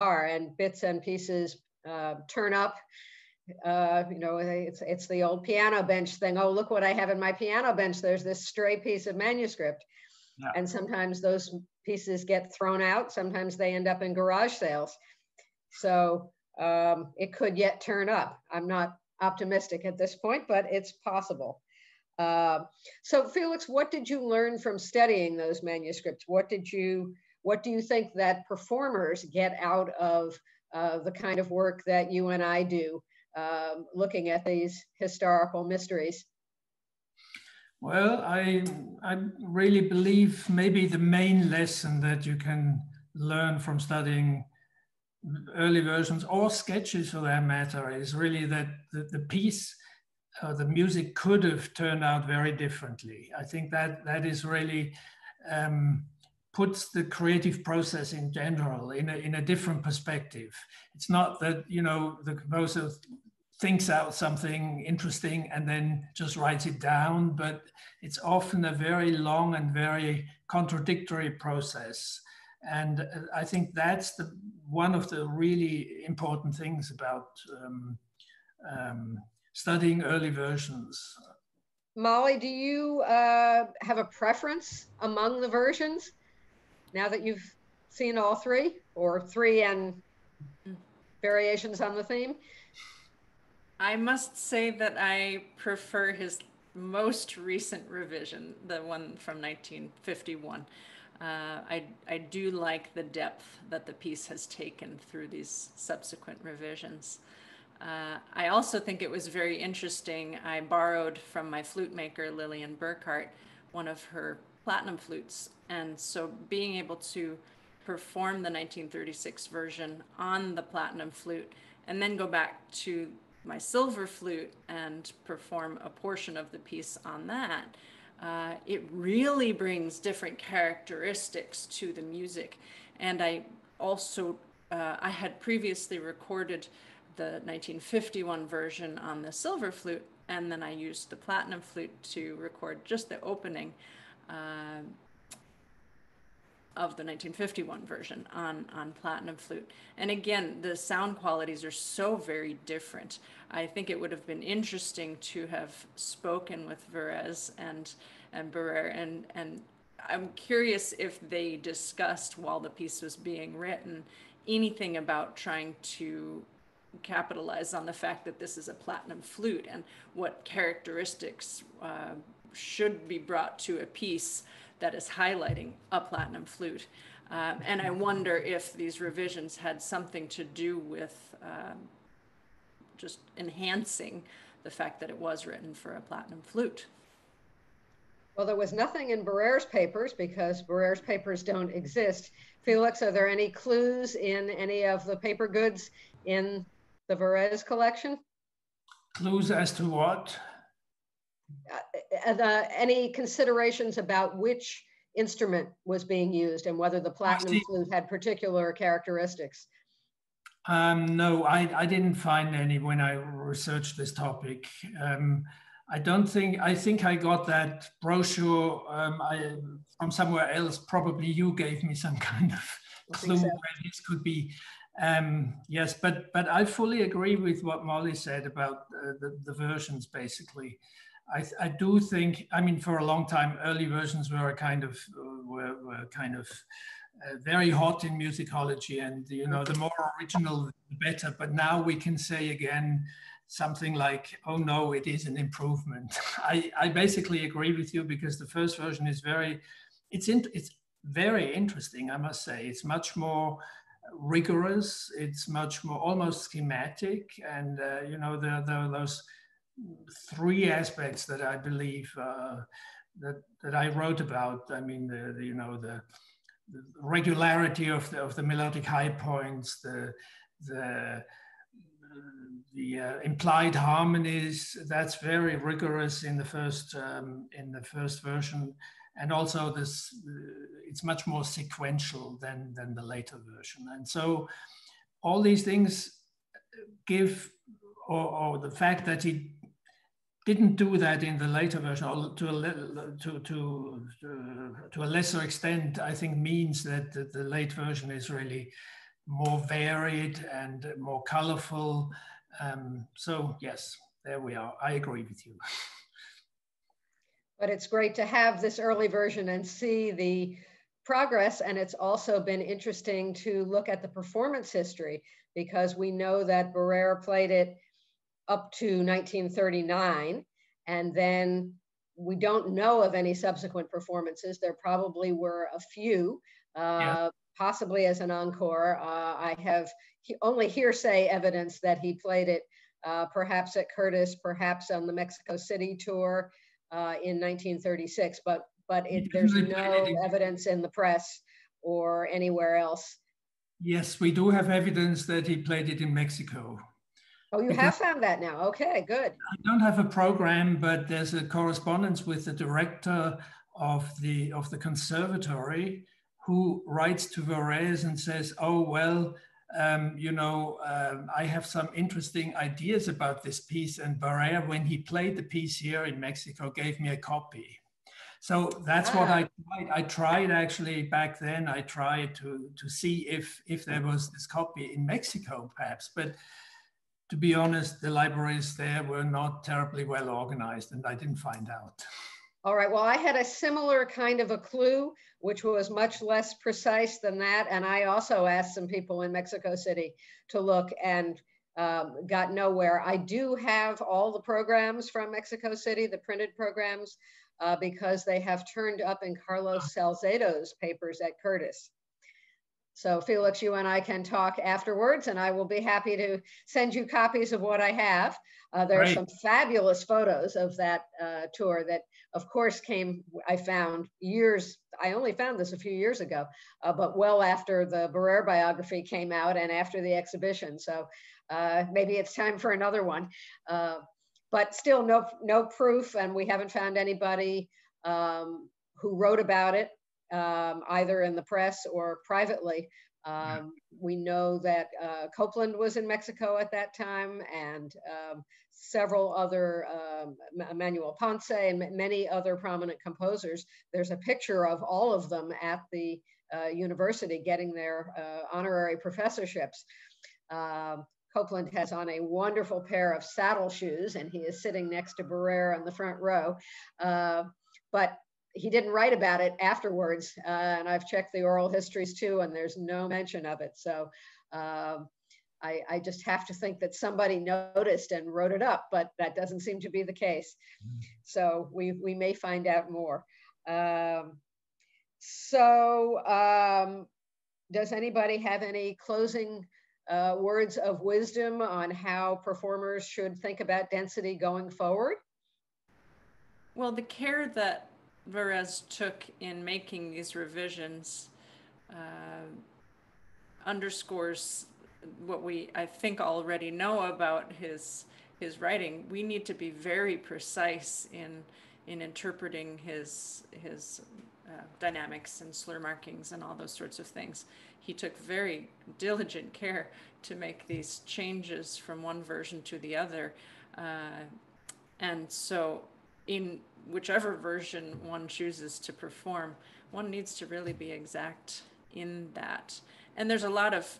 and bits and pieces turn up. It's the old piano bench thing. Oh, look what I have in my piano bench. There's this stray piece of manuscript. Yeah. And sometimes those pieces get thrown out. Sometimes they end up in garage sales. So it could yet turn up. I'm not optimistic at this point, but it's possible. So Felix, what did you learn from studying those manuscripts? What do you think that performers get out of the kind of work that you and I do, looking at these historical mysteries? Well, I really believe maybe the main lesson that you can learn from studying early versions or sketches for that matter is really that the piece, the music could have turned out very differently. I think that is really puts the creative process in general in a different perspective. It's not that, the composer thinks out something interesting and then just writes it down, but it's often a very long and very contradictory process. And I think that's one of the really important things about studying early versions. Molly, do you have a preference among the versions now that you've seen all three, or three and variations on the theme? I must say that I prefer his most recent revision, the one from 1951. I do like the depth that the piece has taken through these subsequent revisions. I also think it was very interesting. I borrowed from my flute maker, Lillian Burkhart, one of her platinum flutes. And so being able to perform the 1936 version on the platinum flute and then go back to my silver flute and perform a portion of the piece on that, it really brings different characteristics to the music. And I also, I had previously recorded the 1951 version on the silver flute, and then I used the platinum flute to record just the opening of the 1951 version on platinum flute. And again, the sound qualities are so very different. I think it would have been interesting to have spoken with Varèse and Barrère, and I'm curious if they discussed while the piece was being written anything about trying to capitalize on the fact that this is a platinum flute and what characteristics should be brought to a piece that is highlighting a platinum flute. And I wonder if these revisions had something to do with just enhancing the fact that it was written for a platinum flute. Well, there was nothing in Barrère's papers because Barrère's papers don't exist. Felix, are there any clues in any of the paper goods in the Varèse collection? Clues as to what? Any considerations about which instrument was being used and whether the platinum flute had particular characteristics? No, I didn't find any when I researched this topic. I think I got that brochure from somewhere else. Probably you gave me some kind of clue where this could be. Yes, but I fully agree with what Molly said about the versions, basically. I do think, I mean, for a long time, early versions were kind of very hot in musicology, and the more original, the better. But now we can say again something like, "Oh no, it is an improvement." I basically agree with you because the first version is it's very interesting. I must say, it's much more rigorous. It's much more almost schematic, and there are those three aspects that I believe that I wrote about. I mean, the regularity of the melodic high points, the implied harmonies. That's very rigorous in the first version, and also it's much more sequential than the later version. And so all these things give, or the fact that he didn't do that in the later version, or to a lesser extent, I think means that the late version is really more varied and more colorful. So yes, there we are. I agree with you. But it's great to have this early version and see the progress. And it's also been interesting to look at the performance history, because we know that Barrère played it up to 1939. And then we don't know of any subsequent performances. There probably were a few, possibly as an encore. I have only hearsay evidence that he played it perhaps at Curtis, perhaps on the Mexico City tour in 1936, but there's no evidence in the press or anywhere else. Yes, we do have evidence that he played it in Mexico. Oh, you have found that now. Okay, good. I don't have a program, but there's a correspondence with the director of the conservatory, who writes to Varèse and says, oh, well, I have some interesting ideas about this piece, and Barrère, when he played the piece here in Mexico, gave me a copy. So that's what I tried. I tried actually back then, I tried to see if there was this copy in Mexico, perhaps, but to be honest, the libraries there were not terribly well organized, and I didn't find out. All right, well, I had a similar kind of a clue, which was much less precise than that. And I also asked some people in Mexico City to look, and got nowhere. I do have all the programs from Mexico City, the printed programs, because they have turned up in Carlos Salcedo's papers at Curtis. So Felix, you and I can talk afterwards, and I will be happy to send you copies of what I have. There are some fabulous photos of that tour that, of course, I only found this a few years ago, but well after the Barrère biography came out and after the exhibition. So maybe it's time for another one. But still no proof, and we haven't found anybody who wrote about it, either in the press or privately. We know that Copland was in Mexico at that time, and several other, Manuel Ponce and many other prominent composers. There's a picture of all of them at the university getting their honorary professorships. Copland has on a wonderful pair of saddle shoes, and he is sitting next to Barrère in the front row. But he didn't write about it afterwards, and I've checked the oral histories too, and there's no mention of it. So I just have to think that somebody noticed and wrote it up, but that doesn't seem to be the case. So we may find out more. Does anybody have any closing words of wisdom on how performers should think about density going forward? Well, the care that Varèse took in making these revisions underscores what I think already know about his writing. We need to be very precise in interpreting his dynamics and slur markings and all those sorts of things. He took very diligent care to make these changes from one version to the other. And so in whichever version one chooses to perform, one needs to really be exact in that. And there's a lot of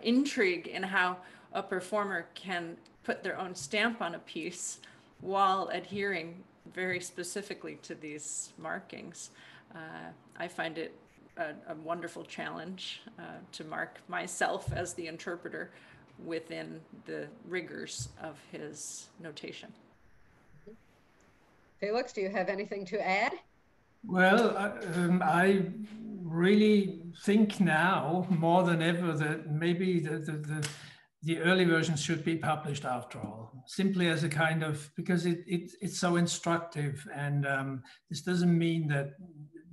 intrigue in how a performer can put their own stamp on a piece while adhering very specifically to these markings. I find it a wonderful challenge to mark myself as the interpreter within the rigors of his notation. Felix, do you have anything to add? Well, I really think now more than ever that maybe the early versions should be published after all, simply as a kind of, because it's so instructive, and this doesn't mean that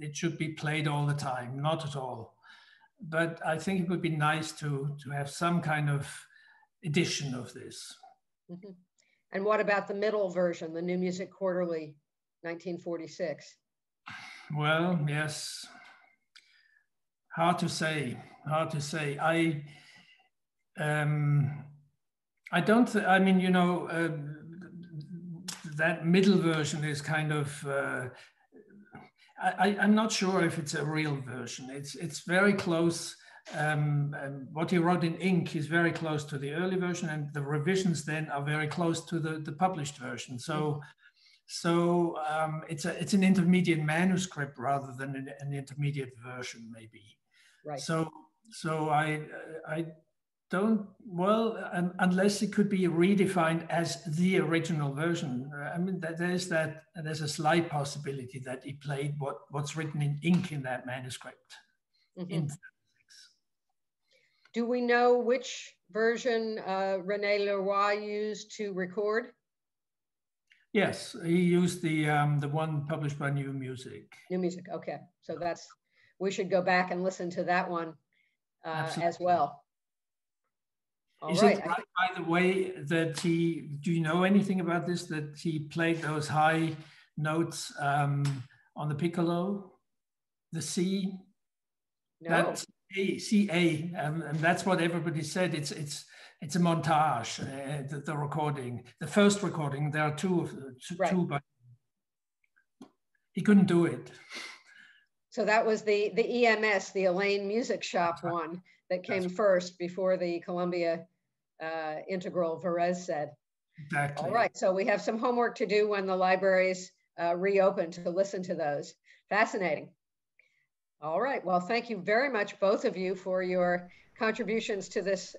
it should be played all the time, not at all. But I think it would be nice to have some kind of edition of this. Mm-hmm. And what about the middle version, the New Music Quarterly, 1946? Well, yes, hard to say. I don't, I mean, you know, that middle version is kind of, I'm not sure if it's a real version. It's very close what he wrote in ink is very close to the early version, and the revisions then are very close to the published version. So, it's an intermediate manuscript rather than an intermediate version, maybe. Right. So I don't, well, unless it could be redefined as the original version. I mean, there's a slight possibility that he played what's written in ink in that manuscript. Mm-hmm. Do we know which version René Leroy used to record? Yes, he used the one published by New Music. New Music, okay. So we should go back and listen to that one as well. All Is right. it right, by the way, that do you know anything about this, that he played those high notes on the piccolo, the C? No. That's C-A, and that's what everybody said. It's a montage, the recording. The first recording, there are two, but he couldn't do it. So that was the EMS, the Elaine Music Shop one that came first before the Columbia Integral, Varèse said. Exactly. All right, so we have some homework to do when the libraries reopen to listen to those. Fascinating. All right, well, thank you very much, both of you, for your contributions to this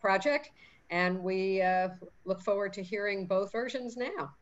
project. And we look forward to hearing both versions now.